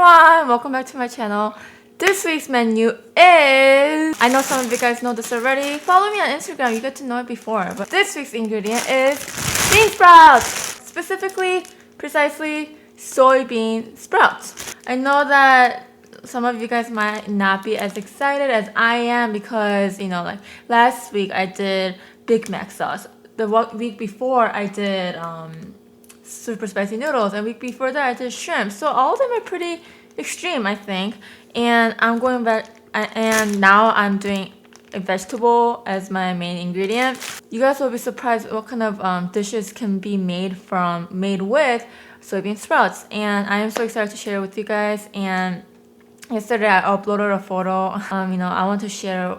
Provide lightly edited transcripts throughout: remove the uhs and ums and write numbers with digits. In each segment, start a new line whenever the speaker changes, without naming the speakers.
everyone! Welcome back to my channel. This week's menu is... I know some of you guys know this already. Follow me on Instagram, you get to know it before. But this week's ingredient is bean sprouts! Specifically, precisely, soybean sprouts. I know that some of you guys might not be as excited as I am because, you know, like last week I did Big Mac sauce. The week before I did super spicy noodles, and week before that I did shrimp. So all of them are pretty extreme, I think. And I'm going back, and now I'm doing a vegetable as my main ingredient. You guys will be surprised what kind of dishes can be made with soybean sprouts, and I am so excited to share it with you guys. And yesterday I uploaded a photo. I want to share,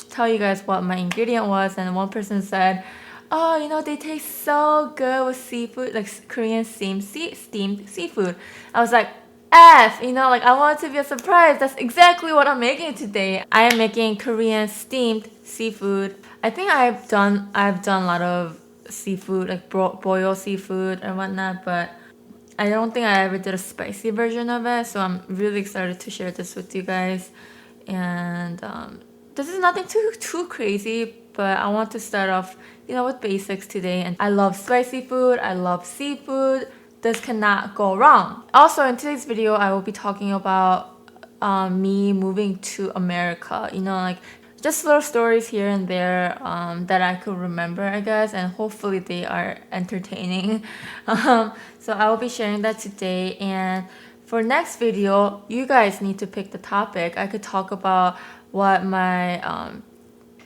tell you guys what my ingredient was, and one person said, "Oh, they taste so good with seafood, like Korean steamed seafood." I was like, I want it to be a surprise. That's exactly what I'm making today. I am making Korean steamed seafood. I think I've done a lot of seafood, like boiled seafood and whatnot, but I don't think I ever did a spicy version of it. So I'm really excited to share this with you guys. And this is nothing too crazy, but I want to start off, with basics today. And I love spicy food. I love seafood. This cannot go wrong. Also, in today's video, I will be talking about me moving to America. Just little stories here and there that I could remember, I guess, and hopefully they are entertaining. So I will be sharing that today. And for next video, you guys need to pick the topic. I could talk about what my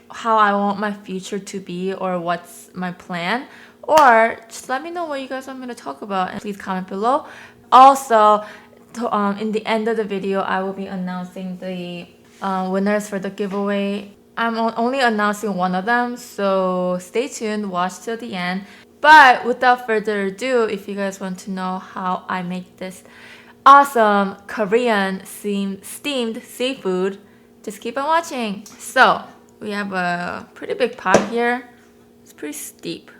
how I want my future to be, or what's my plan, or just let me know what you guys want me to talk about, and please comment below. Also, in the end of the video, I will be announcing the winners for the giveaway. I'm only announcing one of them, so stay tuned, watch till the end. But without further ado, if you guys want to know how I make this awesome Korean steamed seafood, just keep on watching. So we have a pretty big pot here. It's pretty steep.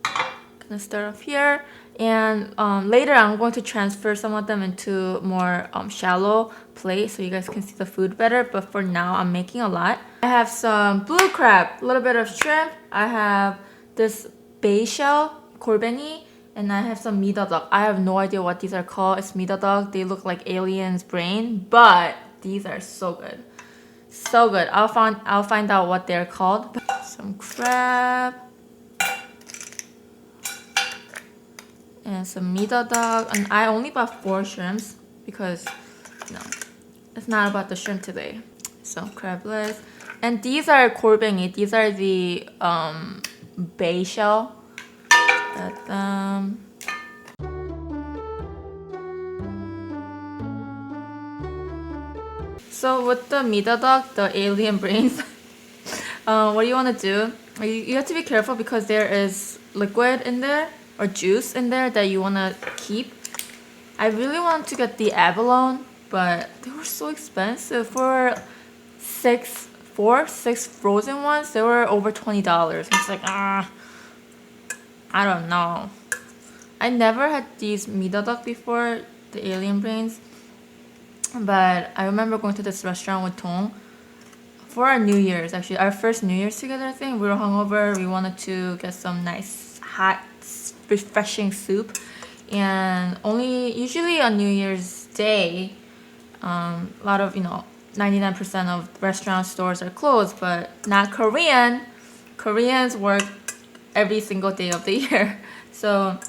Gonna start off here, and later I'm going to transfer some of them into more shallow plate so you guys can see the food better. But for now, I'm making a lot. I have some blue crab, a little bit of shrimp. I have this bay shell, 골뱅이, and I have some Mideodeok. I have no idea what these are called. It's Mideodeok. They look like alien's brain, but these are so good. So good. I'll find out what they're called. Some crab. And some Mideodeok. And I only bought 4 shrimps because, it's not about the shrimp today. Some crab legs. And these are 골뱅이. These are the bay shell. Got them. So with the Mideodeok, the alien brains, what do you want to do? You have to be careful because there is liquid in there, or juice in there, that you want to keep. I really wanted to get the abalone, but they were so expensive. For 6 frozen ones, they were over $20. It's like, I don't know. I never had these Mideodeok before, the alien brains. But I remember going to this restaurant with Tong for our New Year's, actually. Our first New Year's together, I think. We were hungover. We wanted to get some nice, hot, refreshing soup. And usually on New Year's Day, a lot of, 99% of restaurant stores are closed, but not Korean. Koreans work every single day of the year. So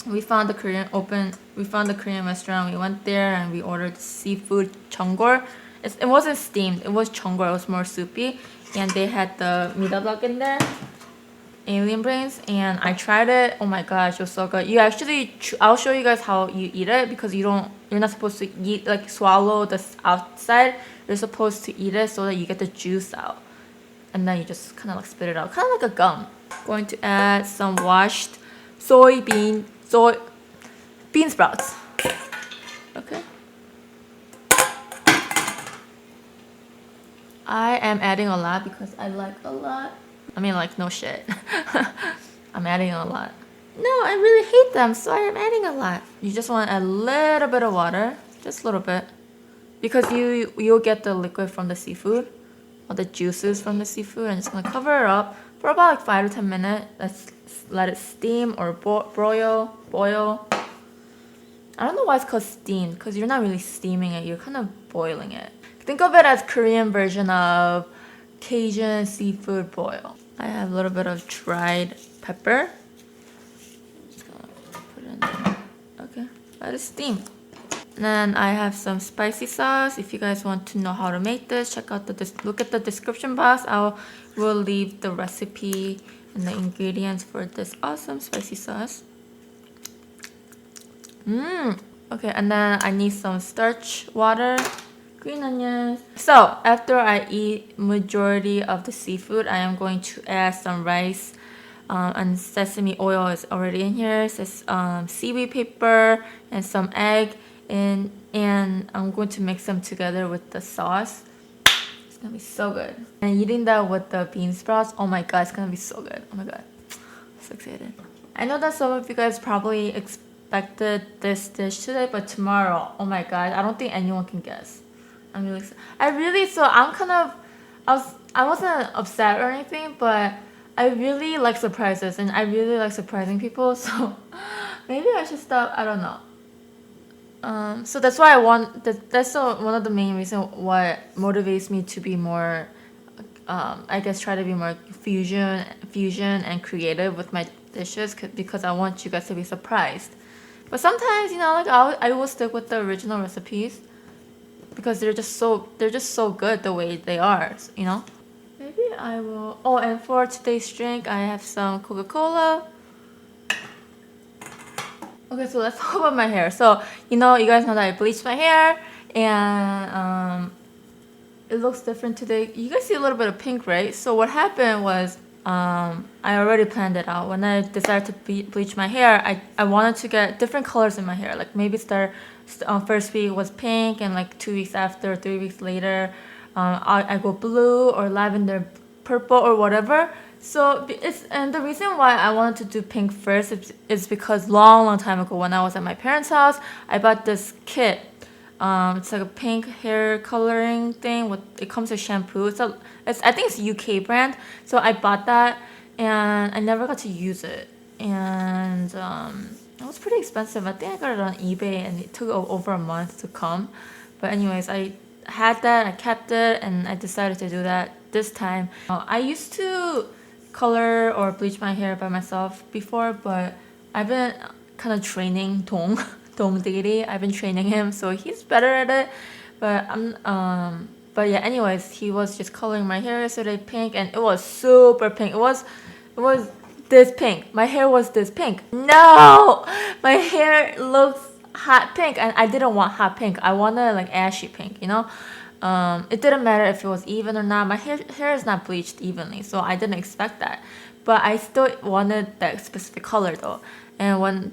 we found the Korean restaurant. We went there and we ordered seafood jeongol. It wasn't steamed. It was jeongol. It was more soupy, and they had the Mideodeok in there, alien brains. And I tried it. Oh my gosh, it was so good. You actually, I'll show you guys how you eat it, because you're not supposed to eat, like, swallow the outside. You're supposed to eat it so that you get the juice out, and then you just kind of like spit it out, kind of like a gum. Going to add some washed bean sprouts. Okay. I am adding a lot because I like a lot. I mean, like, no shit. I'm adding a lot. No, I really hate them, so I am adding a lot. You just want a little bit of water. just a little bit. Because you'll get the liquid from the seafood, or the juices from the seafood, and just gonna cover it up for about like 5 to 10 minutes. Let's let it steam or boil. I don't know why it's called steam, because you're not really steaming it, you're kind of boiling it. Think of it as Korean version of Cajun seafood boil. I have a little bit of dried pepper. Just gonna put it in there. Okay, let it steam. And then I have some spicy sauce. If you guys want to know how to make this, check out look at the description box. Will leave the recipe and the ingredients for this awesome spicy sauce. Okay, and then I need some starch water, green onions. So after I eat majority of the seafood, I am going to add some rice, and sesame oil is already in here. Seaweed paper and some egg, and I'm going to mix them together with the sauce. It's gonna be so good. And eating that with the bean sprouts, oh my god, it's gonna be so good. Oh my god, I'm so excited. I know that some of you guys probably expected this dish today, but tomorrow, oh my god, I don't think anyone can guess. I'm really excited. I wasn't upset or anything, but I really like surprises and I really like surprising people, so maybe I should stop. I don't know. So that's why that's one of the main reasons what motivates me to be more, I guess try to be more fusion and creative with my dishes, because I want you guys to be surprised. But sometimes, like I will stick with the original recipes because they're just so good the way they are, Maybe I will. Oh, and for today's drink, I have some Coca-Cola. Okay, so let's talk about my hair. So, you guys know that I bleached my hair, and it looks different today. You guys see a little bit of pink, right? So what happened was, I already planned it out. When I decided to bleach my hair, I wanted to get different colors in my hair. Like maybe first week was pink, and like 2 weeks after, 3 weeks later, I go blue or lavender purple or whatever. So and the reason why I wanted to do pink first is because long time ago when I was at my parents' house, I bought this kit. It's like a pink hair coloring thing. It comes with shampoo. I think it's a UK brand. So I bought that, and I never got to use it. And it was pretty expensive. I think I got it on eBay, and it took over a month to come. But anyways, I had that. I kept it, and I decided to do that this time. I used to color or bleach my hair by myself before, but I've been kind of training Dong Didi. I've been training him, so he's better at it. But yeah, anyways, he was just coloring my hair yesterday pink, and it was super pink. It was this pink. My hair was this pink. No, my hair looks hot pink, and I didn't want hot pink. I wanted like ashy pink, It didn't matter if it was even or not. My hair is not bleached evenly, so I didn't expect that. But I still wanted that specific color though. And when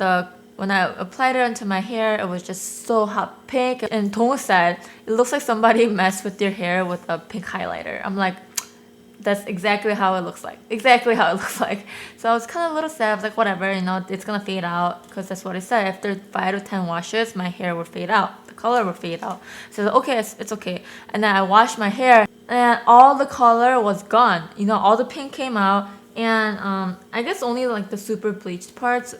I applied it onto my hair, it was just so hot pink. And Dong said, it looks like somebody messed with your hair with a pink highlighter. I'm like, that's exactly how it looks like. Exactly how it looks like. So I was kind of a little sad. I was like, whatever, it's gonna fade out, because that's what it said. After 5 to 10 washes, my hair will fade out. The color will fade out. So okay, it's okay. And then I washed my hair, and all the color was gone. All the pink came out, and I guess only like the super bleached parts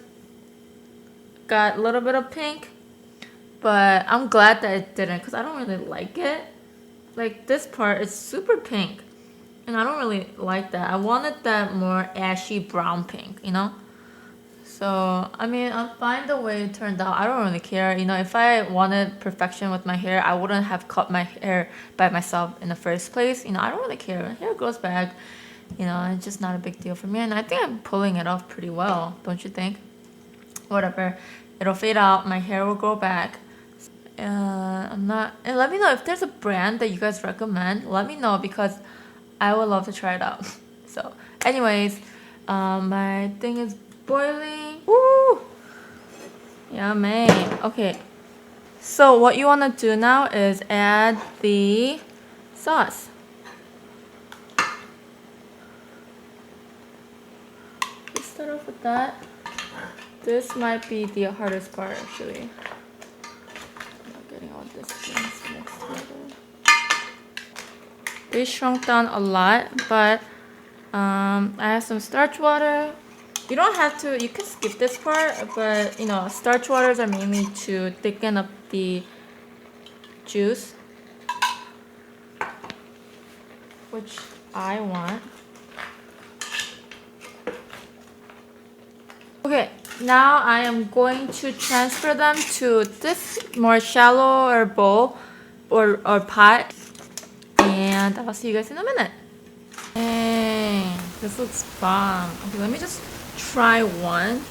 got a little bit of pink. But I'm glad that it didn't, because I don't really like it. Like this part is super pink, and I don't really like that. I wanted that more ashy brown pink, So, I'm fine the way it turned out. I don't really care. If I wanted perfection with my hair, I wouldn't have cut my hair by myself in the first place. I don't really care. My hair grows back. It's just not a big deal for me. And I think I'm pulling it off pretty well, don't you think? Whatever. It'll fade out. My hair will grow back. And let me know if there's a brand that you guys recommend. Let me know, because I would love to try it out. So, anyways, my thing is boiling. Woo! Yummy. Okay. So what you want to do now is add the sauce. Let's start off with that. This might be the hardest part, actually. I'm not getting all this things mixed together. They shrunk down a lot, but I have some starch water. You don't have to, you can skip this part, but you know, starch waters are mainly to thicken up the juice, which I want. Okay, now I am going to transfer them to this more shallower bowl or pot, and I'll see you guys in a minute. Dang, this looks bomb. Okay, let me just try one,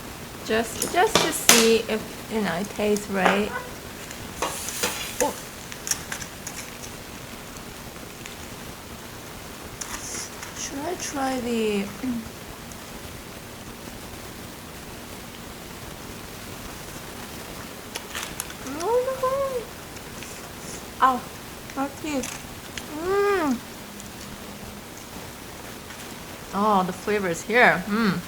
just to see if you know it tastes right. Oh. Should I try the? Ow, my teeth. Oh, the flavor is here. Oh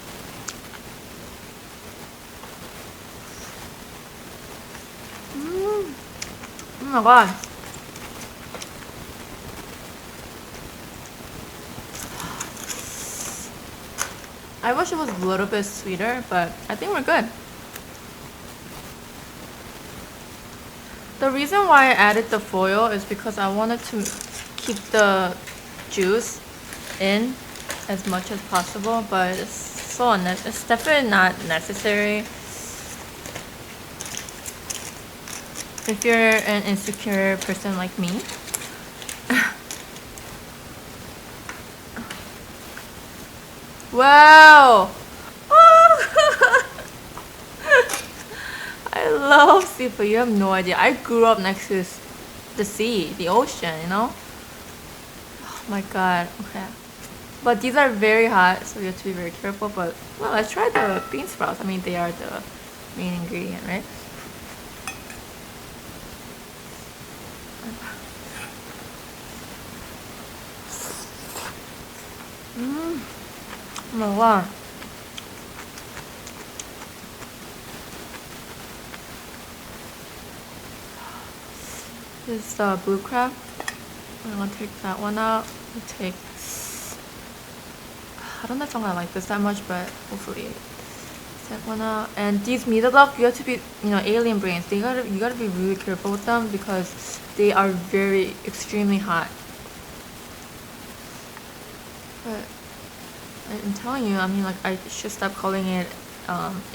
my god. I wish it was a little bit sweeter, but I think we're good. The reason why I added the foil is because I wanted to keep the juice in as much as possible, but it's definitely not necessary if you're an insecure person like me. Wow! I love seafood. You have no idea. I grew up next to the sea, the ocean, you know? Oh my god. Okay. But these are very hot, so you have to be very careful. But, well, let's try the bean sprouts. I mean, they are the main ingredient, right? Oh my god. This is the blue crab. I'm gonna take that one out. I don't know if I'm gonna like this that much, but hopefully that one out. And these Mideodeok, you have to be, you know, alien brains. You gotta be really careful with them because they are very extremely hot. But I'm telling you, I mean, like I should stop calling it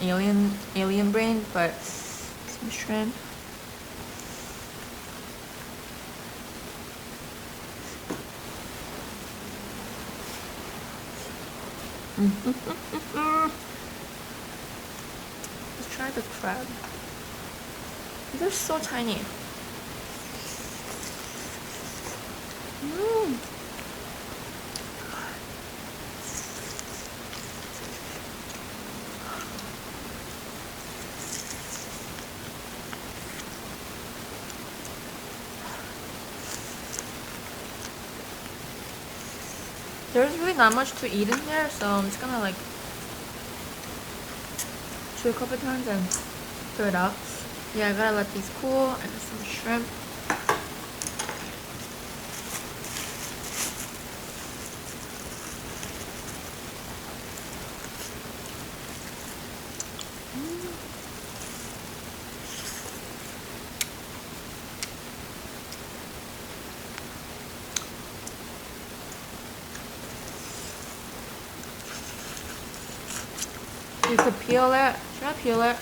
alien brain, but some shrimp. Let's try the crab. They're so tiny. There's really not much to eat in here, so I'm just gonna like chew a couple times and throw it out. Yeah, I gotta let these cool. I got some shrimp. You could peel it. Should I peel it?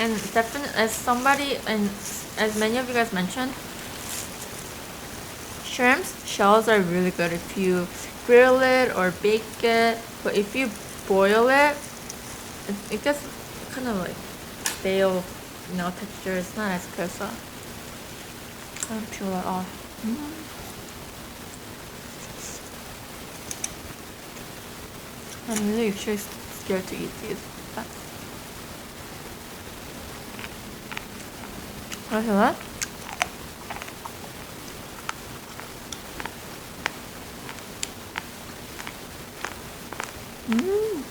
And definitely, as many of you guys mentioned, shrimp's shells are really good if you grill it or bake it. But if you boil it, it gets kind of like stale, you know, texture. It's not as good, so I'm gonna peel that off. I'm really actually scared to eat these. Want to feel that? Mm.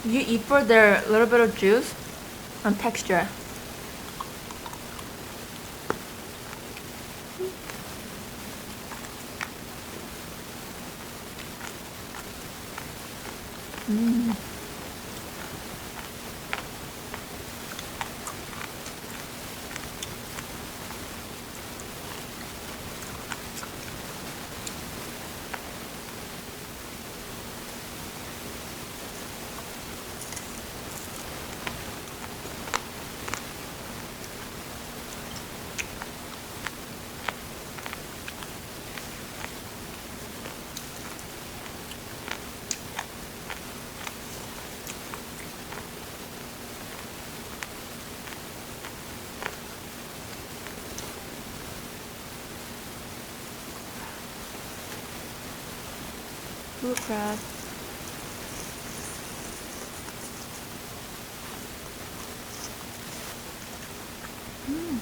You eat for their little bit of juice and texture. Mm. Blue crab. Mm.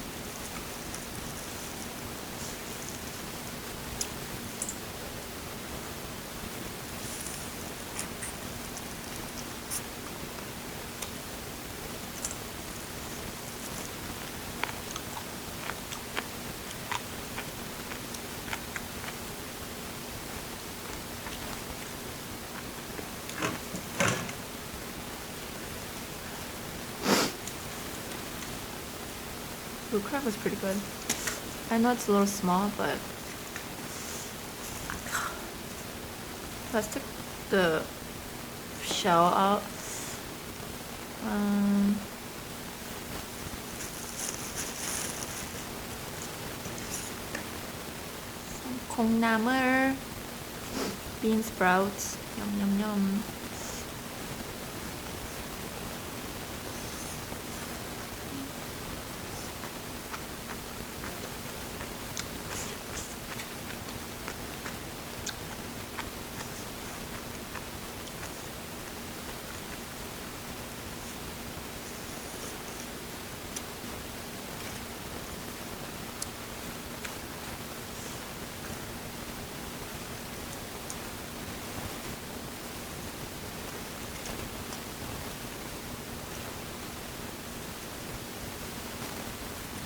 Blue crab was pretty good. I know it's a little small, but let's take the shell out. Some 콩나물, bean sprouts. Yum yum yum.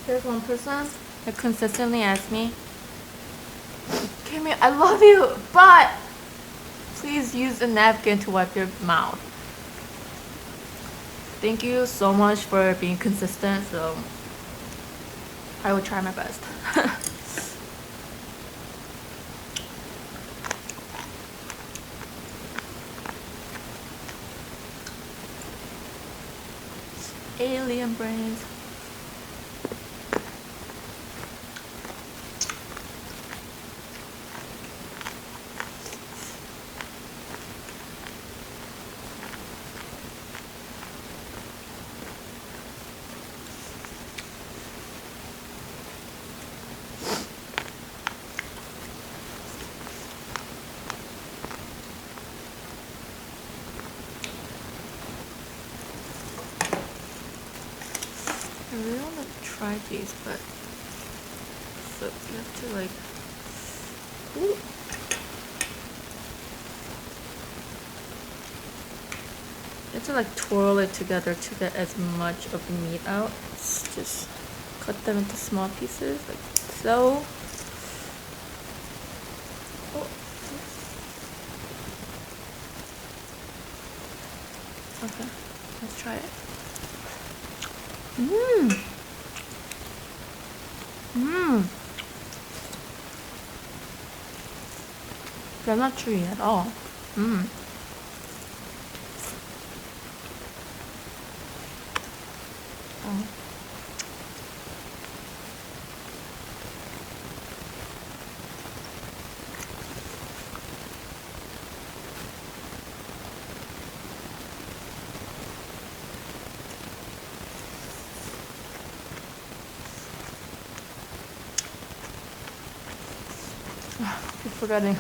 There's one person that consistently asks me, Kimmy, I love you, but please use a napkin to wipe your mouth. Thank you so much for being consistent, so I will try my best. Alien brains. I really want to try these, but so you have to like, ooh. You have to like twirl it together to get as much of the meat out. Just cut them into small pieces like so. Oh. Okay, let's try it. Mmm. Mmm. They're not chewy at all. Mmm. Oh. Keep forgetting.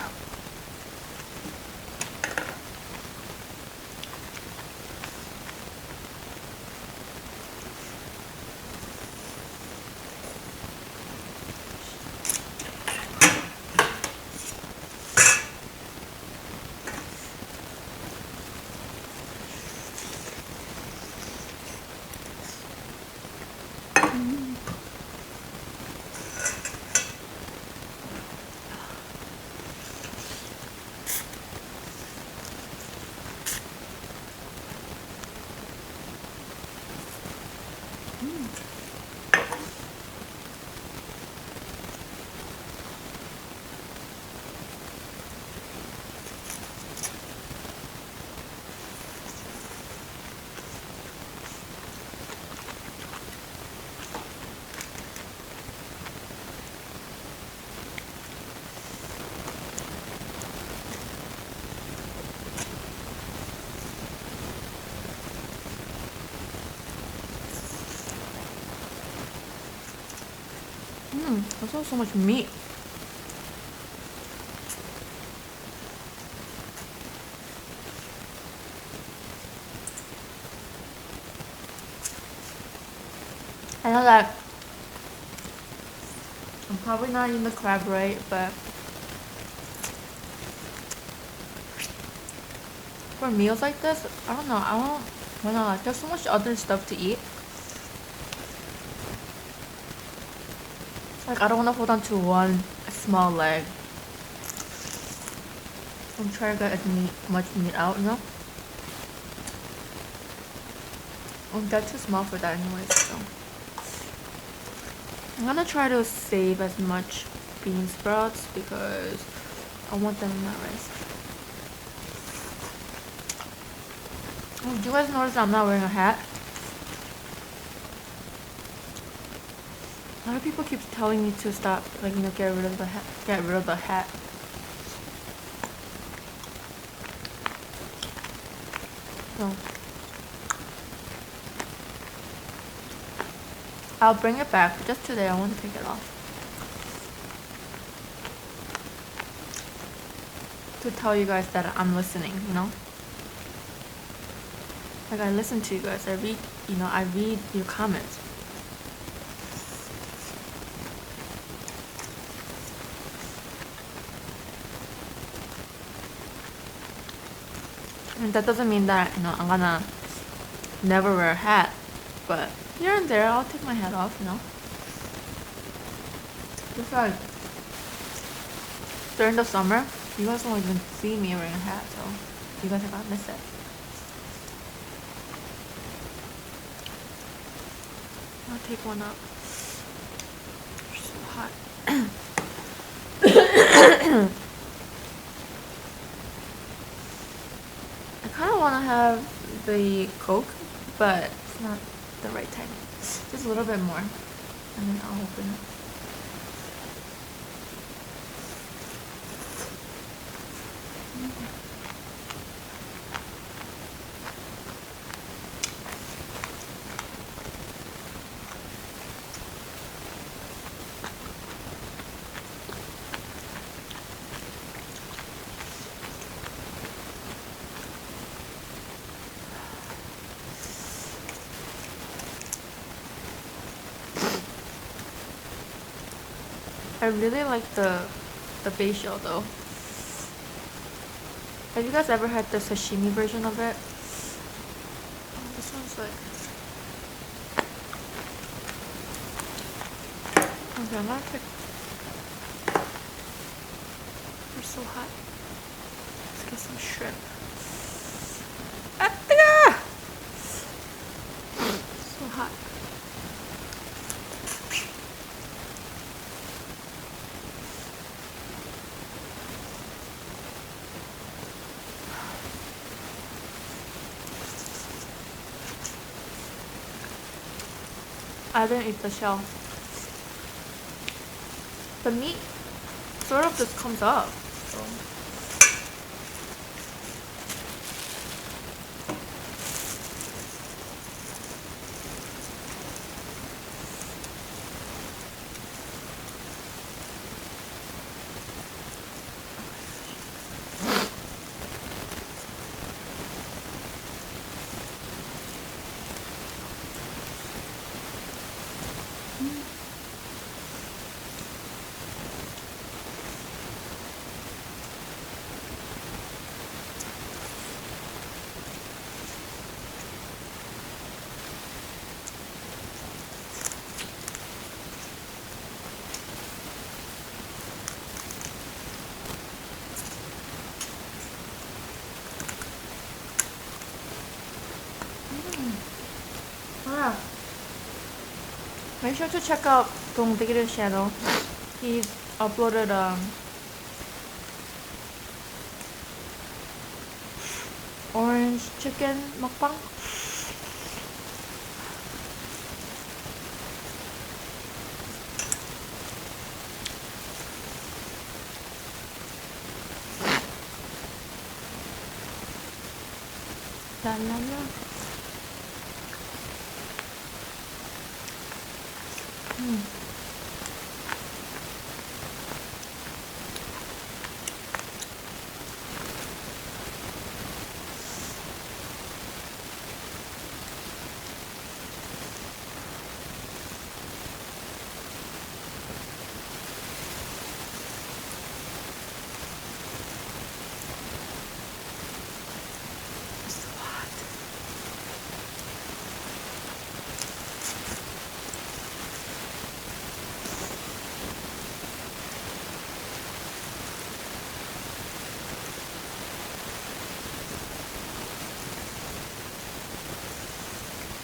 There's also so much meat. I know that I'm probably not eating the crab right, but for meals like this, I don't know. There's so much other stuff to eat. Like I don't want to hold on to one small leg. I'm trying to get as much meat out, you know? That's too small for that anyways, so. I'm gonna try to save as much bean sprouts because I want them in that rice. Oh, do you guys notice I'm not wearing a hat? A lot of people keep telling me to stop, like, you know, get rid of the hat. So I'll bring it back, but just today I want to take it off. To tell you guys that I'm listening, you know? Like I listen to you guys, I read your comments. And that doesn't mean that, you know, I'm gonna never wear a hat, but here and there I'll take my hat off, you know. Just like during the summer, you guys won't even see me wearing a hat, so you guys are gonna miss it. I'll take one up. It's so hot. I kind of want to have the Coke, but it's not the right time. Just a little bit more, and then I'll open it. I really like the facial though. Have you guys ever had the sashimi version of it? Oh, this one's like... Okay, I'm gonna pick... They're so hot. Let's get some shrimp. Ah, so hot. I didn't eat the shell. The meat sort of just comes up. So. Make sure to check out Dongdae's channel. He's uploaded orange chicken mukbang. La la la.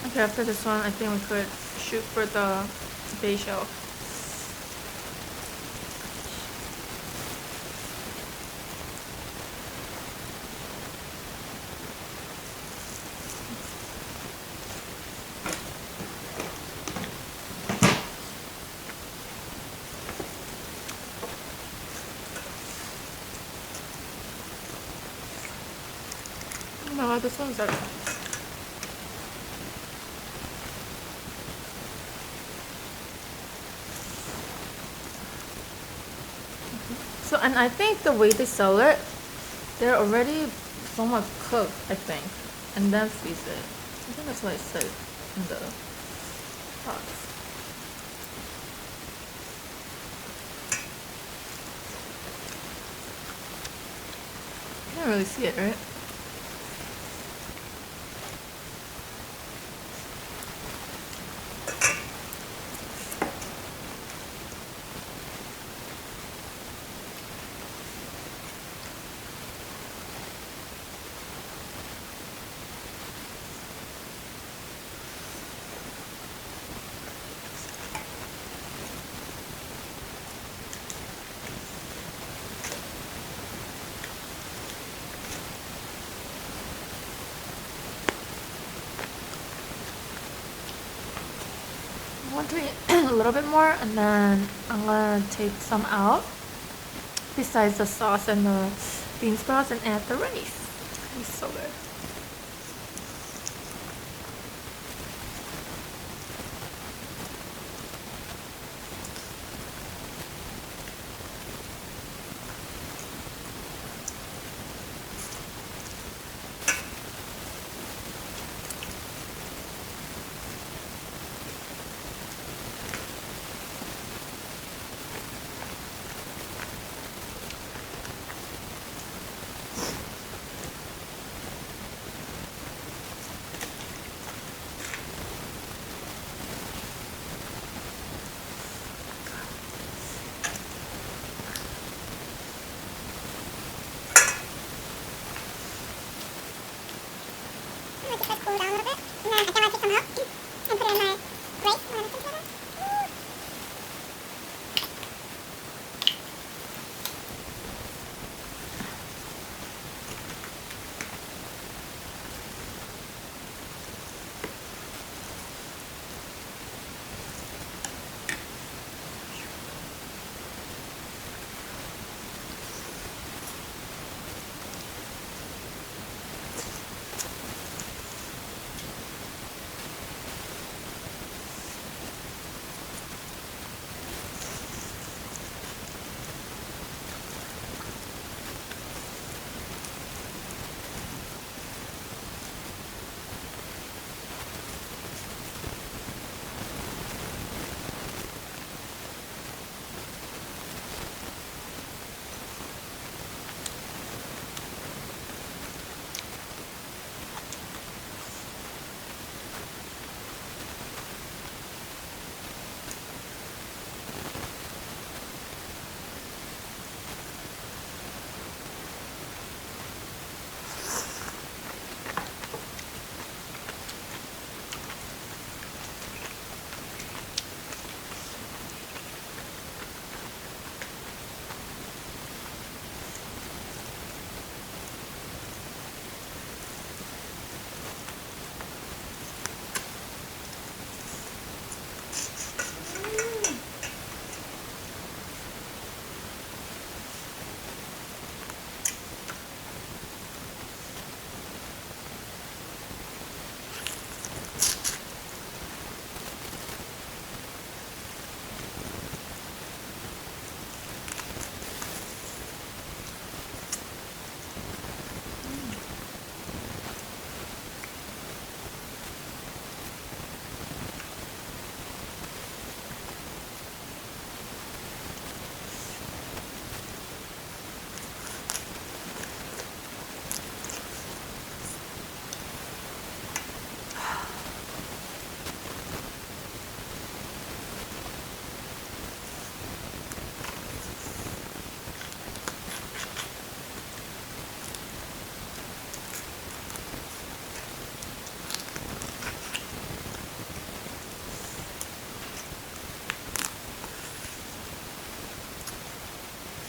Okay, after this one, I think we could shoot for the facial. Oh my god, this one's like... So, and I think the way they sell it, they're already somewhat cooked, I think, and then freeze it. I think that's what it said in the box. You can't really see it, right? I want to eat a little bit more, and then I'm gonna take some out besides the sauce and the bean sprouts and add the rice. It's so good.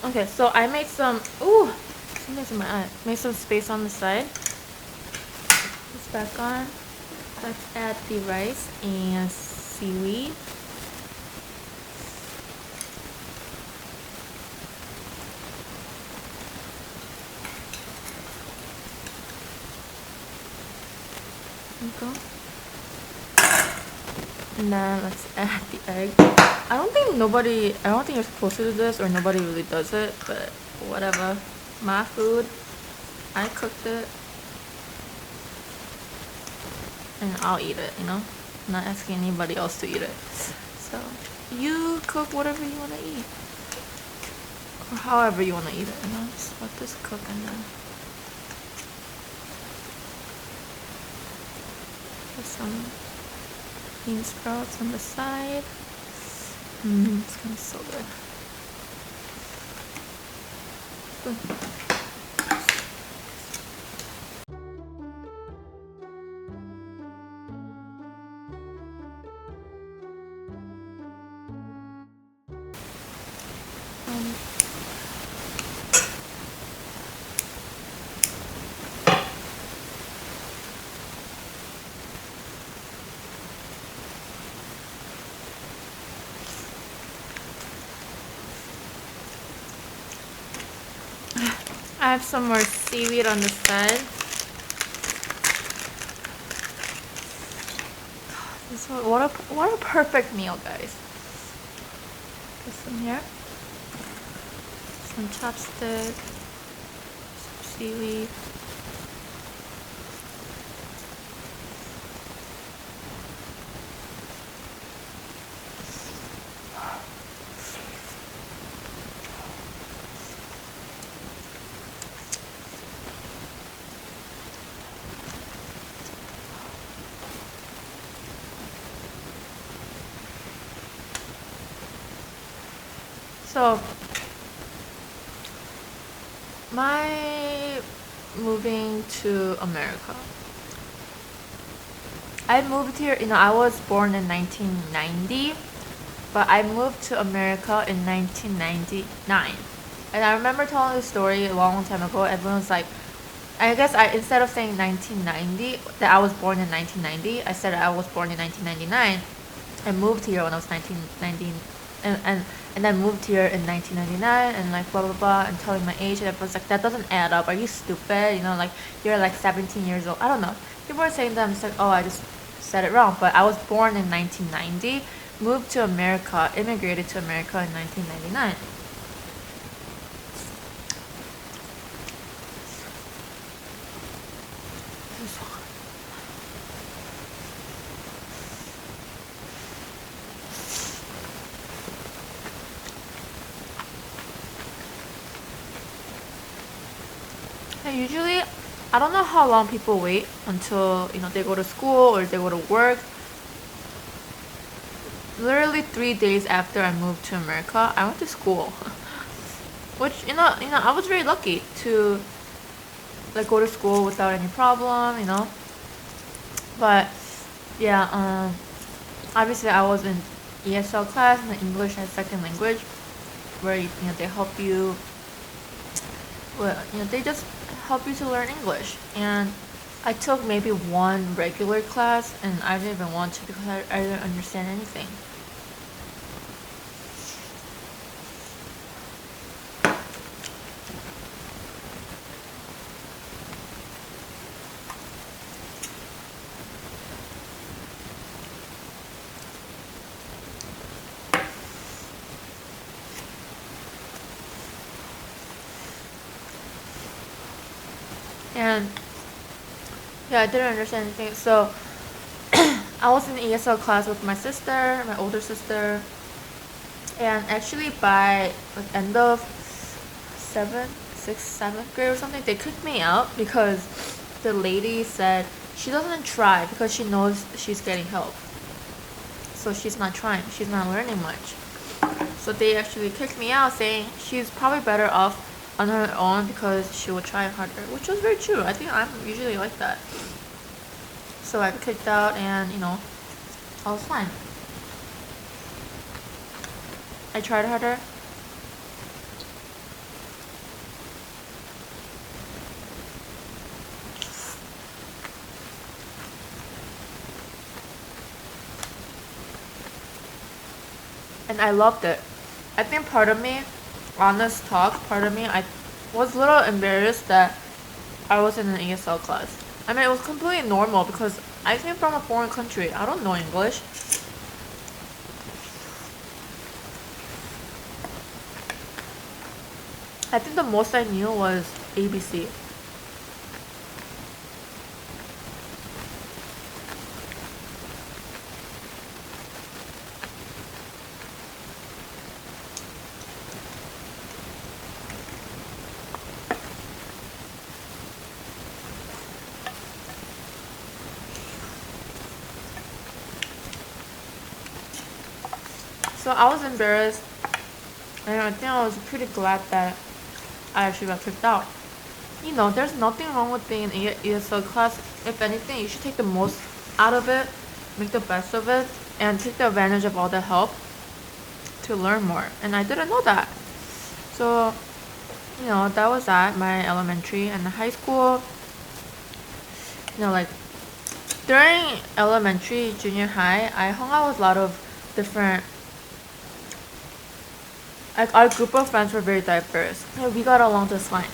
Okay, so I made some. Ooh, something's in my eye. Made some space on the side. Put this back on. Let's add the rice and seaweed. There we go. And then let's add the egg. I don't think you're supposed to do this, or nobody really does it, but whatever. My food. I cooked it. And I'll eat it, you know? I'm not asking anybody else to eat it. So, you cook whatever you want to eat. Or however you want to eat it, you know? Just let this cook and then put some bean sprouts on the side. It's gonna be so good. I have some more seaweed on the side. What a perfect meal, guys. Put some here. Some chopstick. Some seaweed. So, my moving to America. I moved here, I was born in 1990, but I moved to America in 1999. And I remember telling the story a long time ago. Everyone was like, I guess instead of saying 1990, that I was born in 1990, I said I was born in 1999. I moved here when I was 1990, and then moved here in 1999, and like blah blah blah, and telling my age, and everyone's like, that doesn't add up. Are you stupid? Like you're like 17 years old. I don't know. People are saying that. I'm just like, oh, I just said it wrong. But I was born in 1990, moved to America, immigrated to America in 1999. Usually, I don't know how long people wait until they go to school or they go to work. Literally 3 days after I moved to America, I went to school, which I was very lucky to like go to school without any problem, But yeah, obviously I was in ESL class, in the English as second language, where they help you. Well, they just help you to learn English. And I took maybe one regular class, and I didn't even want to because I didn't understand anything. And yeah, I didn't understand anything. So I was in the ESL class with my sister, my older sister, and actually by like end of 7th grade or something, they kicked me out because the lady said she doesn't try because she knows she's getting help. So she's not trying, she's not learning much. So they actually kicked me out, saying she's probably better off on her own because she will try harder, which was very true. I think I'm usually like that. So I got kicked out, and I was fine. I tried harder. and I loved it. I think part of me, honest talk, part of me, I was a little embarrassed that I was in an ESL class. I mean, it was completely normal because I came from a foreign country. I don't know English. I think the most I knew was ABC. So I was embarrassed, and I think I was pretty glad that I actually got kicked out. You know, there's nothing wrong with being in ESL class. If anything, you should take the most out of it, make the best of it, and take the advantage of all the help to learn more. And I didn't know that. So, you know, that was that, my elementary. And high school, you know, like, during elementary, junior high, I hung out with a lot of different, like, our group of friends were very diverse. We got along just fine.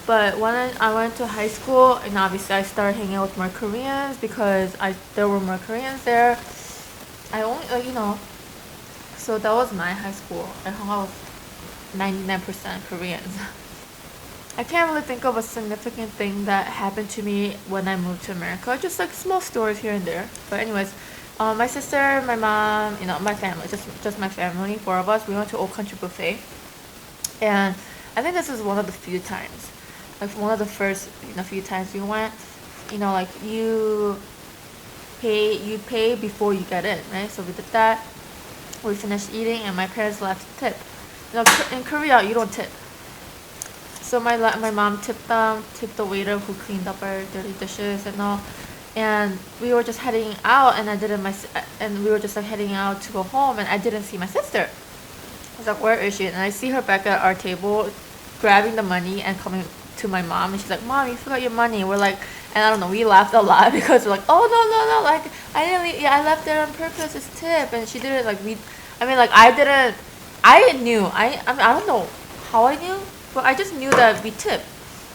But when I went to high school, and obviously I started hanging out with more Koreans because there were more Koreans there. I only, like, you know, so that was my high school. I hung out with 99% Koreans. I can't really think of a significant thing that happened to me when I moved to America. Just like small stories here and there. But anyways, my sister, my mom, you know, my family, just my family, four of us, we went to Old Country Buffet. And I think this is one of the few times, like one of the first, you know, few times we went, you know, like you pay before you get in, right? So we did that. We finished eating, and my parents left tip. You know, in Korea, you don't tip. So my mom tipped the waiter who cleaned up our dirty dishes and all. And we were just heading out, and we were just like heading out to go home, and I didn't see my sister. I was like, where is she? And I see her back at our table, grabbing the money and coming to my mom, and she's like, Mom, you forgot your money. We're like, and I don't know, we laughed a lot because we're like, oh no, like I didn't, yeah, I left there on purpose. It's tip, and she did it like I knew, I mean, I don't know how I knew, but I just knew that we tipped.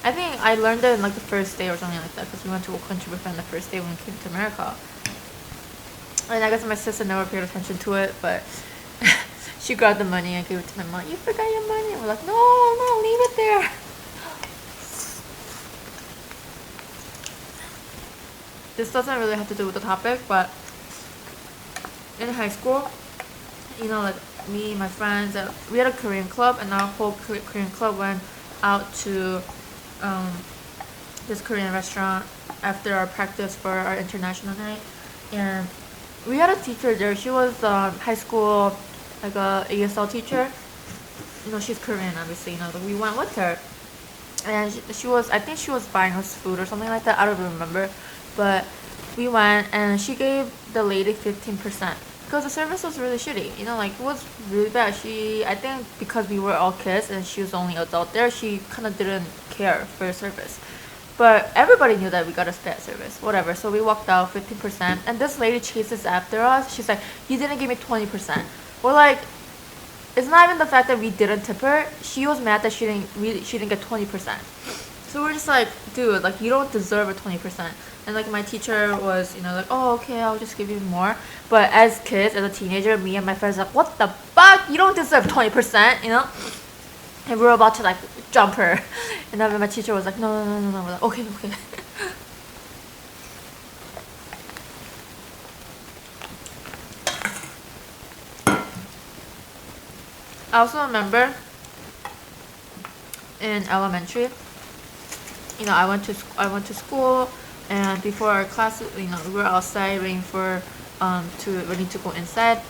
I think I learned it in like the first day or something like that because we went to a country with the first day when we came to America. And I guess my sister never paid attention to it, but she grabbed the money and gave it to my mom. You forgot your money. And we're like, no, leave it there. This doesn't really have to do with the topic, but in high school, you know, like me, my friends, we had a Korean club, and our whole Korean club went out to this Korean restaurant after our practice for our international night. And we had a teacher there. She was high school, like a ESL teacher. You know, she's Korean, obviously. You know, we went with her, and she was, I think she was buying us food or something like that. I don't remember, but we went, and she gave the lady 15% because the service was really shitty. You know, like it was really bad. I think because we were all kids and she was the only adult there, she kind of didn't care for service. But everybody knew that we got a bad service, whatever. So we walked out 15%, and this lady chases after us. She's like, "You didn't give me 20%." We're like, it's not even the fact that we didn't tip her. She was mad that she didn't get 20%. So we're just like, dude, like you don't deserve a 20%. And like my teacher was, you know, like, oh, okay, I'll just give you more. But as kids, as a teenager, me and my friends were like, what the fuck? You don't deserve 20%, you know? And we were about to like jump her. And then my teacher was like, no. We're like, okay. I also remember in elementary, you know, I went to school, and before our class, you know, we were outside waiting for ready to go inside.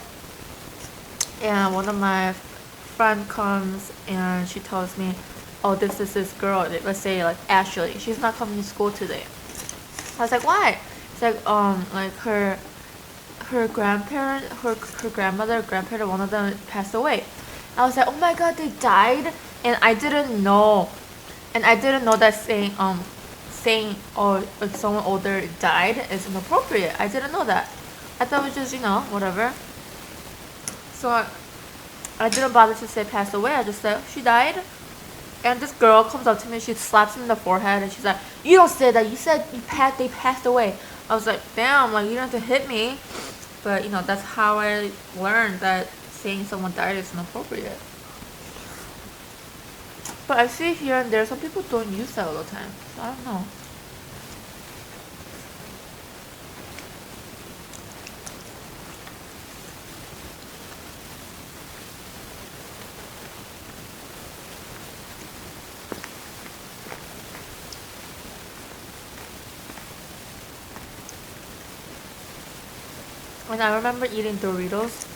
And one of my friend comes and she tells me, oh, this is this girl, let's say like Ashley, she's not coming to school today. I was like, why? It's like her grandparent, her grandmother, grandparent, one of them passed away. I was like, oh my god, they died? And I didn't know that saying oh, if someone older died is inappropriate. I didn't know that. I thought it was just, you know, whatever. So I didn't bother to say passed away. I just said she died. And this girl comes up to me, she slaps me in the forehead, and she's like, "You don't say that. You said they passed away." I was like, "Damn, like you don't have to hit me." But you know, that's how I learned that saying someone died is inappropriate. But I see here and there some people don't use that all the time. So I don't know. And I remember eating Doritos.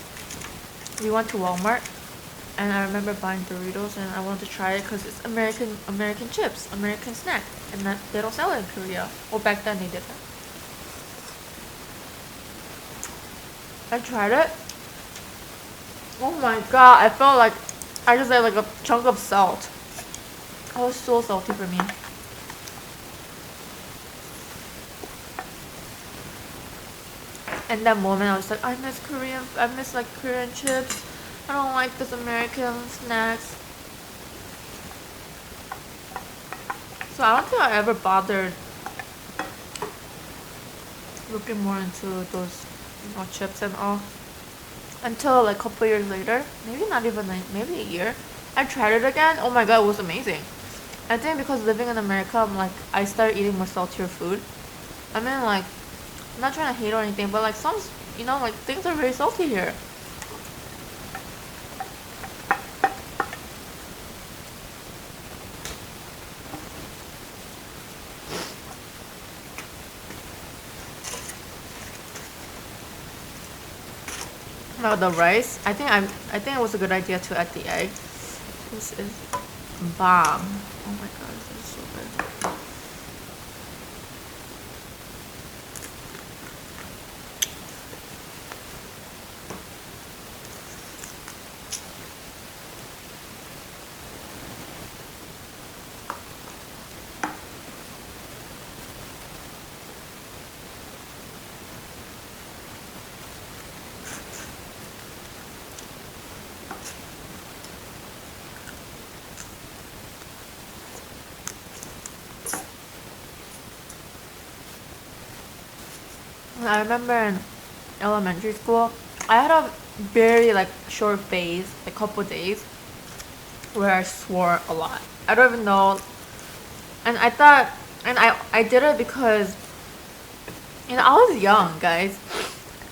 We went to Walmart, and I remember buying Doritos, and I wanted to try it because it's American chips, American snack, and that they don't sell it in Korea. Well, back then they didn't. I tried it. Oh my god! I felt like I just ate like a chunk of salt. It was so salty for me. In that moment, I was like, I miss like Korean chips. I don't like this American snacks. So I don't think I ever bothered looking more into those, you know, chips and all. Until like a couple years later, maybe not even like, maybe a year, I tried it again. Oh my god, it was amazing. I think because living in America, I started eating more saltier food. I mean, like, I'm not trying to hate or anything, but like some, you know, like things are very salty here. Now the rice, I think it was a good idea to add the egg. This is bomb. Oh my god, this is so good. I remember in elementary school, I had a very like short phase, a couple days, where I swore a lot. I don't even know, and I thought, and I did it because, you know, I was young, guys,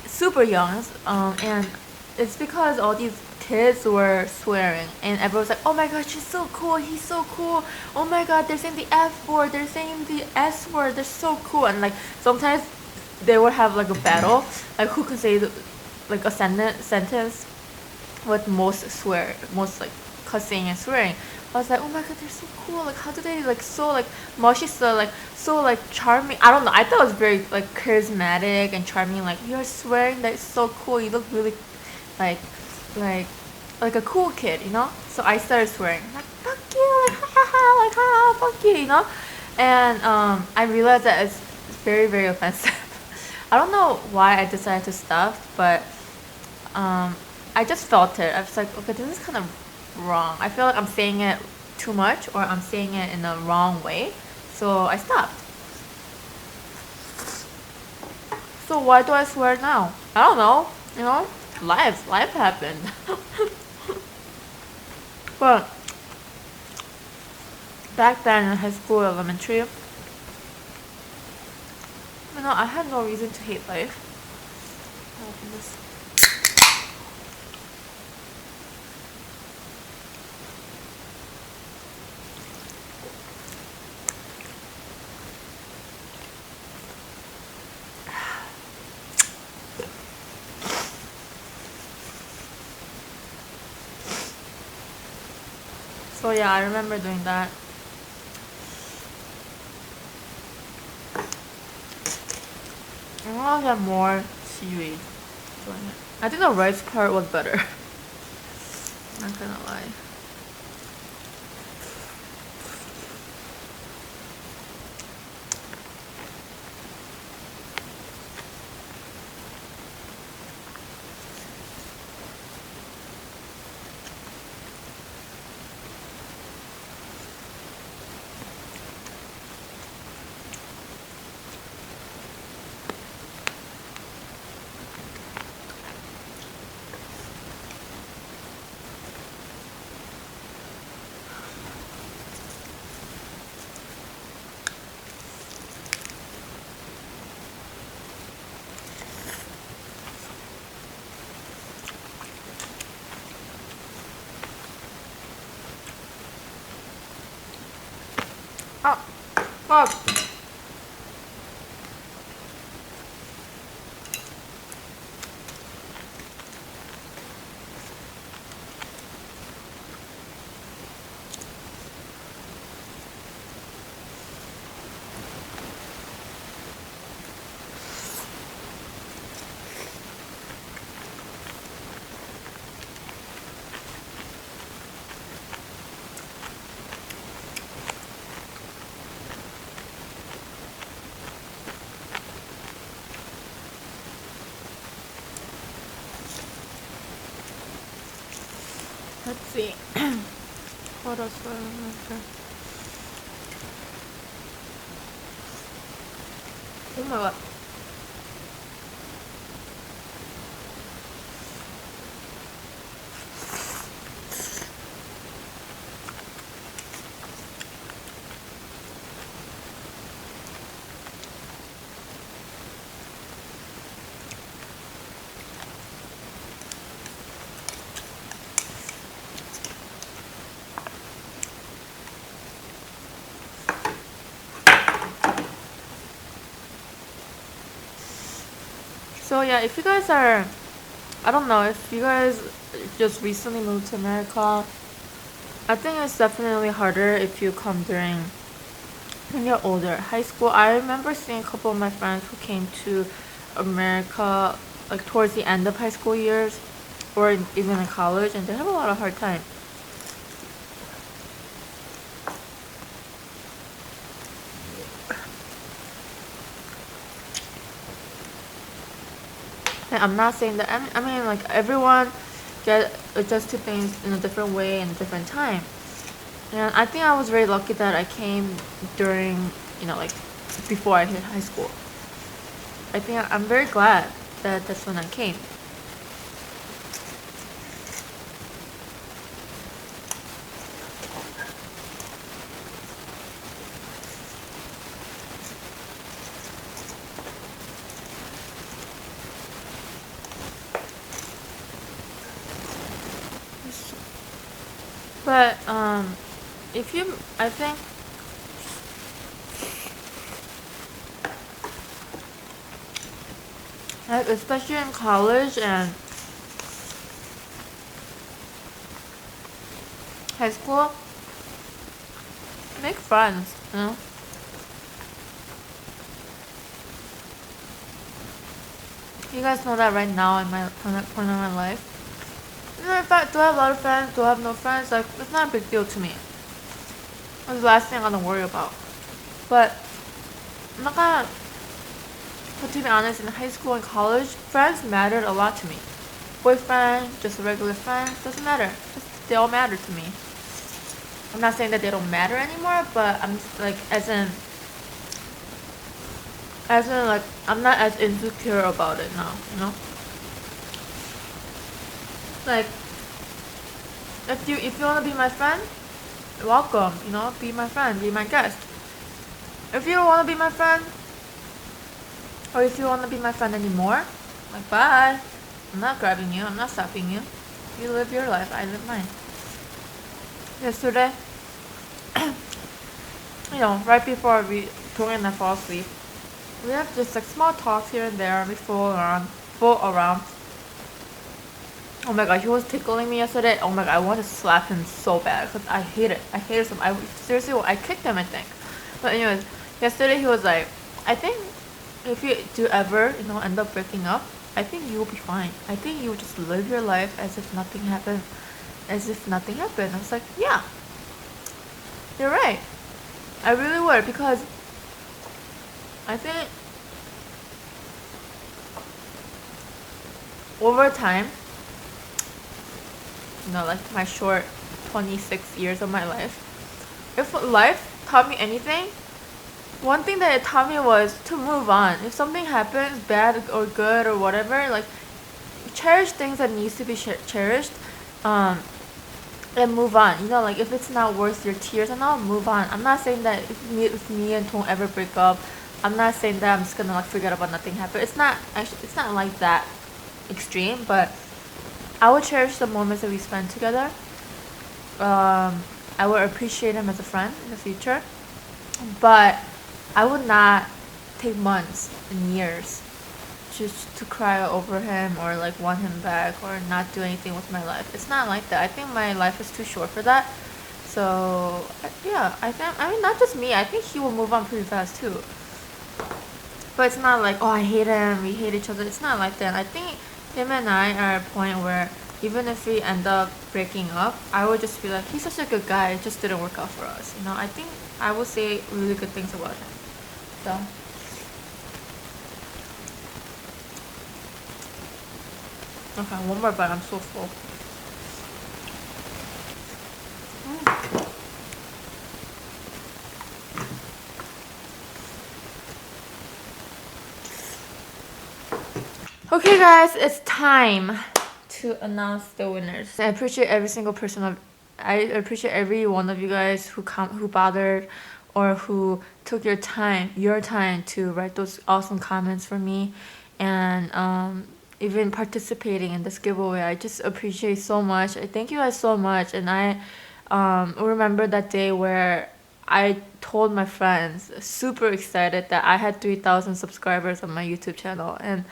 super young, and it's because all these kids were swearing, and everyone was like, "Oh my god, she's so cool, he's so cool. Oh my god, they're saying the F word, they're saying the S word, they're so cool." And like sometimes they would have like a battle, like who could say like a sentence with most like cussing and swearing. I was like, oh my god, they're so cool. Like, how do they like so like 멋있어, like so like charming. I don't know. I thought it was very like charismatic and charming. Like, you're swearing, that's so cool. You look really like like like a cool kid, you know. So I started swearing like fuck you, like ha ha ha, like ha fuck you, you know. And I realized that it's very very offensive. I don't know why I decided to stop, but I just felt it. I was like, okay, this is kind of wrong. I feel like I'm saying it too much or I'm saying it in the wrong way. So I stopped. So why do I swear now? I don't know. You know, life happened. But back then in high school, elementary, you know, I had no reason to hate life. I'll open this. So yeah, I remember doing that. I want to get more seaweed. I think the rice part was better. Not gonna lie. Oh. Let's see. What else do I remember? Oh my god. So yeah, if you guys are, I don't know, if you guys just recently moved to America, I think it's definitely harder if you come during when you're older. High school, I remember seeing a couple of my friends who came to America like towards the end of high school years or even in college, and they have a lot of hard time. And I'm not saying that, I mean like everyone get adjust to things in a different way and a different time. And I think I was very lucky that I came during, like before I hit high school. I think I'm very glad that that's when I came. But if you, I think like especially in college and high school, make friends, You guys know that right now in my point of my life. If I do I have a lot of friends, do I have no friends, like it's not a big deal to me. That's the last thing I'm gonna worry about. But I'm not gonna, but to be honest, in high school and college, friends mattered a lot to me. Boyfriend, just a regular friend, doesn't matter. They all matter to me. I'm not saying that they don't matter anymore, but I'm like as in like I'm not as insecure about it now. Like if you wanna be my friend, welcome, be my friend, be my guest. If you don't wanna be my friend, or if you wanna be my friend anymore, like bye. I'm not grabbing you, I'm not stopping you. You live your life, I live mine. Yesterday, right before Tori and I fall asleep, we have just like small talks here and there, we fool around. Oh my god, he was tickling me yesterday. Oh my god, I want to slap him so bad because I hate it. I hate him. I kicked him, I think. But anyways, yesterday he was like, I think if you do ever, end up breaking up, I think you will be fine. I think you will just live your life as if nothing happened. As if nothing happened. I was like, yeah, you're right. I really would, because I think over time, like my short 26 years of my life, if life taught me anything, one thing that it taught me was to move on. If something happens, bad or good or whatever, like cherish things that needs to be cherished, and move on. Like if it's not worth your tears and all, move on. I'm not saying that if me and Tong ever break up, I'm not saying that I'm just gonna like forget about nothing happened. It's not like that extreme, but I would cherish the moments that we spend together. I would appreciate him as a friend in the future, but I would not take months and years just to cry over him or like want him back or not do anything with my life. It's not like that. I think my life is too short for that. So yeah, I mean not just me. I think he will move on pretty fast too. But it's not like, oh, I hate him, we hate each other. It's not like that. I think him and I are at a point where even if we end up breaking up, I would just be like, he's such a good guy, it just didn't work out for us. You know, I think I will say really good things about him. So. Okay, one more bite, I'm so full. Okay guys, it's time to announce the winners. I appreciate every single person I appreciate every one of you guys who bothered or who took your time to write those awesome comments for me and even participating in this giveaway. I just appreciate so much. I thank you guys so much, and I remember that day where I told my friends, super excited, that I had 3,000 subscribers on my YouTube channel, and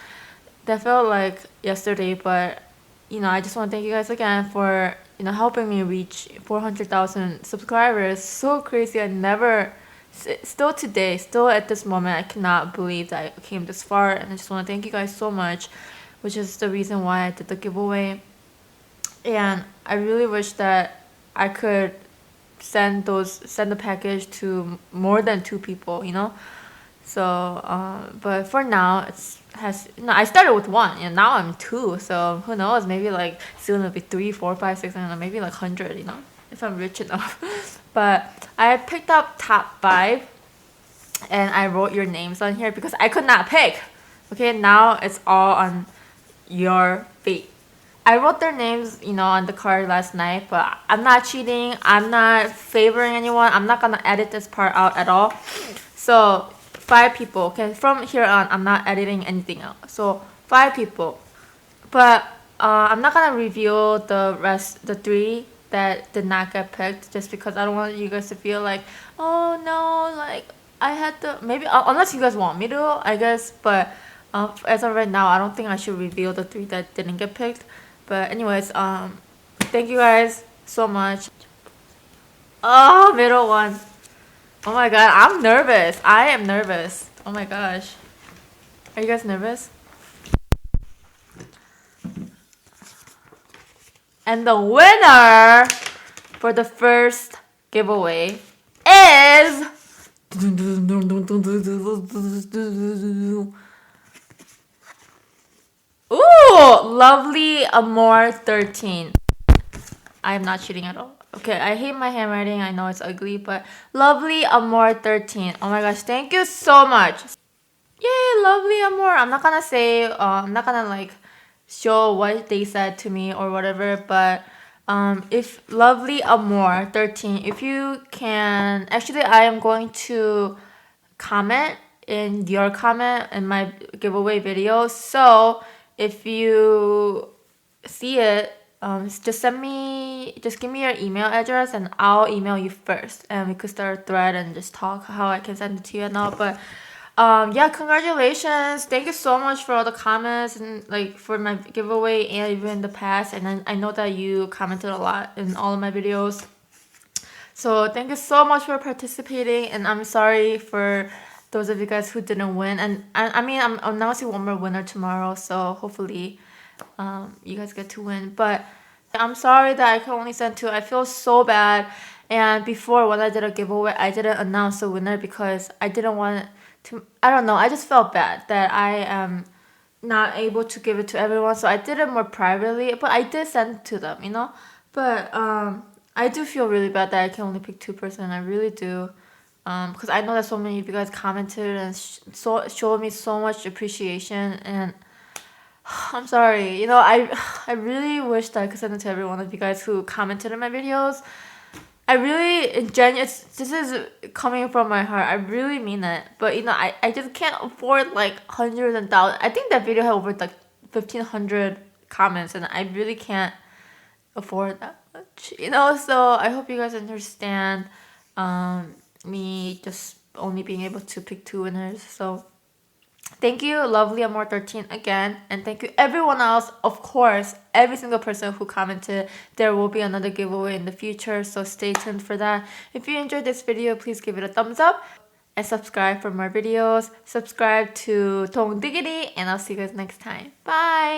that felt like yesterday, but you know, I just want to thank you guys again for, you know, helping me reach 400,000 subscribers. So crazy. I never, still today, still at this moment, I cannot believe that I came this far, and I just want to thank you guys so much, which is the reason why I did the giveaway. And I really wish that I could send the package to more than 2 people, you know. So but for now I started with 1 and now I'm 2, so who knows, maybe like soon it'll be 3, 4, 5, 6, and maybe like 100, you know, if I'm rich enough. But I picked up top 5 and I wrote your names on here because I could not pick. Okay, now it's all on your fate. I wrote their names, you know, on the card last night, but I'm not cheating. I'm not favoring anyone. I'm not gonna edit this part out at all. So 5 people. Okay, from here on, I'm not editing anything out. So 5 people. But I'm not gonna reveal the rest, the 3 that did not get picked, just because I don't want you guys to feel like, oh no, like I had to. Maybe unless you guys want me to, I guess. But as of right now, I don't think I should reveal the 3 that didn't get picked. But anyways, thank you guys so much. Oh, middle one. Oh my god, I'm nervous. I am nervous. Oh my gosh. Are you guys nervous? And the winner for the first giveaway is... Ooh, Lovely Amor 13. I am not cheating at all. Okay, I hate my handwriting. I know it's ugly, but Lovely Amor 13. Oh my gosh, thank you so much. Yay, Lovely Amor. I'm not gonna say, I'm not gonna like show what they said to me or whatever, but if Lovely Amor 13, if you can, actually I am going to comment in your comment in my giveaway video. So if you see it, just give me your email address and I'll email you first, and we could start a thread and just talk how I can send it to you and all. But yeah, congratulations. Thank you so much for all the comments and like for my giveaway and even in the past. And then I know that you commented a lot in all of my videos. So thank you so much for participating, and I'm sorry for those of you guys who didn't win. And I mean, I'm announcing one more winner tomorrow, so hopefully you guys get to win. But I'm sorry that I can only send 2. I feel so bad. And before, when I did a giveaway, I didn't announce the winner because I didn't want to, I don't know, I just felt bad that I am not able to give it to everyone. So I did it more privately, but I did send it to them, you know. But I do feel really bad that I can only pick 2 person. I really do. Because I know that so many of you guys commented and showed me so much appreciation, and I'm sorry. You know, I really wish that I could send it to every one of you guys who commented in my videos. I really, this is coming from my heart. I really mean it. But you know, I just can't afford like hundreds and thousands. I think that video had over like 1,500 comments, and I really can't afford that much. You know, so I hope you guys understand me just only being able to pick 2 winners. So thank you, Lovely Amor 13 again, and thank you everyone else. Of course, every single person who commented. There will be another giveaway in the future, so stay tuned for that. If you enjoyed this video, please give it a thumbs up and subscribe for more videos. Subscribe to Dong Diggity, and I'll see you guys next time. Bye!